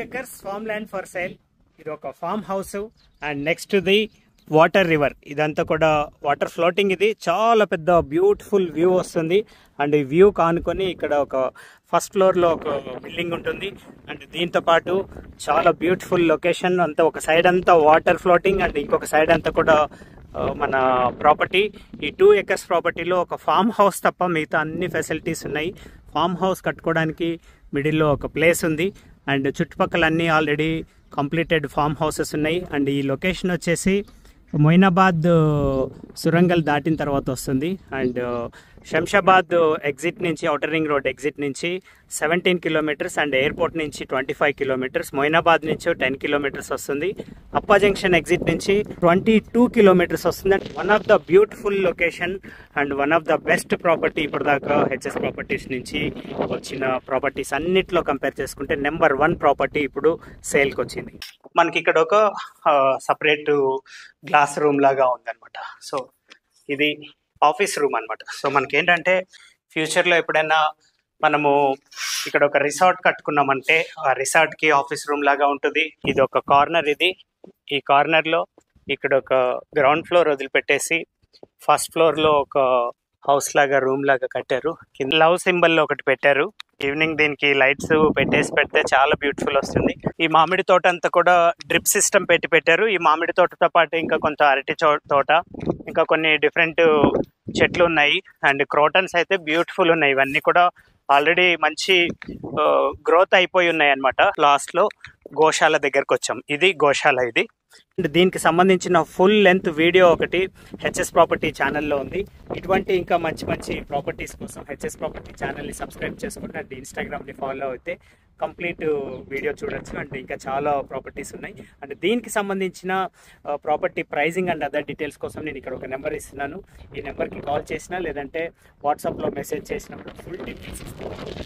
acres farmland for sale. ఇది ఒక farm house and next the water river. ఇదంతా కూడా వాటర్ ఫ్లోటింగ్. ఇది చాలా పెద్ద బ్యూటిఫుల్ వ్యూ వస్తుంది. అండ్ ఈ వ్యూ కానుకొని ఇక్కడ ఒక ఫస్ట్ ఫ్లోర్లో ఒక బిల్డింగ్ ఉంటుంది. అండ్ దీంతో పాటు చాలా బ్యూటిఫుల్ లొకేషన్. అంతా ఒక సైడ్ అంతా వాటర్ ఫ్లోటింగ్ అండ్ ఇంకొక సైడ్ అంతా కూడా మన ప్రాపర్టీ. ఈ 2 acres ప్రాపర్టీలో ఒక ఫామ్ హౌస్ తప్ప మిగతా అన్ని ఫెసిలిటీస్ ఉన్నాయి. ఫామ్ హౌస్ కట్టుకోవడానికి మిడిల్లో ఒక ప్లేస్ ఉంది. అండ్ చుట్టుపక్కల అన్నీ ఆల్రెడీ కంప్లీటెడ్ ఫామ్ హౌసెస్ ఉన్నాయి. అండ్ ఈ లొకేషన్ వచ్చేసి మొయినాబాద్ సురంగల్ దాటిన తర్వాత వస్తుంది. అండ్ శంషాబాద్ ఎగ్జిట్ నుంచి, ఔటర్ రింగ్ రోడ్ ఎగ్జిట్ నుంచి 17 kilometers అండ్ ఎయిర్పోర్ట్ నుంచి 25 kilometers. మొయినాబాద్ నుంచి 10 kilometers వస్తుంది. అప్పా జంక్షన్ ఎగ్జిట్ నుంచి 22 kilometers వస్తుంది. And one of the beautiful location and one of the best property ఇప్పటిదాకా హెచ్ఎస్ ప్రాపర్టీస్ నుంచి వచ్చిన ప్రాపర్టీస్ అన్నిట్లో కంపేర్ చేసుకుంటే నెంబర్ 1 ప్రాపర్టీ ఇప్పుడు సేల్కి వచ్చింది. మనకి ఇక్కడ ఒక సపరేట్ గ్లాస్ రూమ్ లాగా ఉందన్నమాట. సో ఇది ఆఫీస్ రూమ్ అనమాట. సో మనకి ఏంటంటే ఫ్యూచర్లో ఎప్పుడైనా మనము ఇక్కడ ఒక రిసార్ట్ కట్టుకున్నామంటే ఆ రిసార్ట్కి ఆఫీస్ రూమ్ లాగా ఉంటుంది. ఇది ఒక కార్నర్. ఈ కార్నర్లో ఇక్కడ ఒక గ్రౌండ్ ఫ్లోర్ వదిలిపెట్టేసి ఫస్ట్ ఫ్లోర్లో ఒక హౌస్ లాగా రూమ్ లాగా కట్టారు. కింద లవ్ సింబల్ ఒకటి పెట్టారు. ఈవినింగ్ దీనికి లైట్స్ పెడితే చాలా బ్యూటిఫుల్ వస్తుంది. ఈ మామిడి తోట అంతా కూడా డ్రిప్ సిస్టమ్ పెట్టారు. ఈ మామిడి తోటతో పాటు ఇంకా కొంత అరటి తోట, ఇంకా కొన్ని డిఫరెంట్ చెట్లు ఉన్నాయి. అండ్ క్రోటన్స్ అయితే బ్యూటిఫుల్ ఉన్నాయి. ఇవన్నీ కూడా ఆల్రెడీ మంచి గ్రోత్ అయిపోయి ఉన్నాయి అనమాట. లాస్ట్లో గోశాల దగ్గరకు వచ్చాం. ఇది గోశాల. ఇది అండ్ దీనికి సంబంధించిన ఫుల్ లెంత్ వీడియో ఒకటి హెచ్ఎస్ ప్రాపర్టీ ఛానల్లో ఉంది. ఇటువంటి ఇంకా మంచి మంచి ప్రాపర్టీస్ కోసం హెచ్ఎస్ ప్రాపర్టీ ఛానల్ని సబ్స్క్రైబ్ చేసుకుంటే అండ్ ఇన్స్టాగ్రామ్ని ఫాలో అయితే కంప్లీట్ వీడియో చూడొచ్చు. అండ్ ఇంకా చాలా ప్రాపర్టీస్ ఉన్నాయి. అండ్ దీనికి సంబంధించిన property pricing and other details కోసం నేను ఇక్కడ ఒక నెంబర్ ఇస్తున్నాను. ఈ నెంబర్కి కాల్ చేసినా లేదంటే వాట్సాప్లో మెసేజ్ చేసినప్పుడు ఫుల్ డీటెయిల్స్ ఇస్తాను.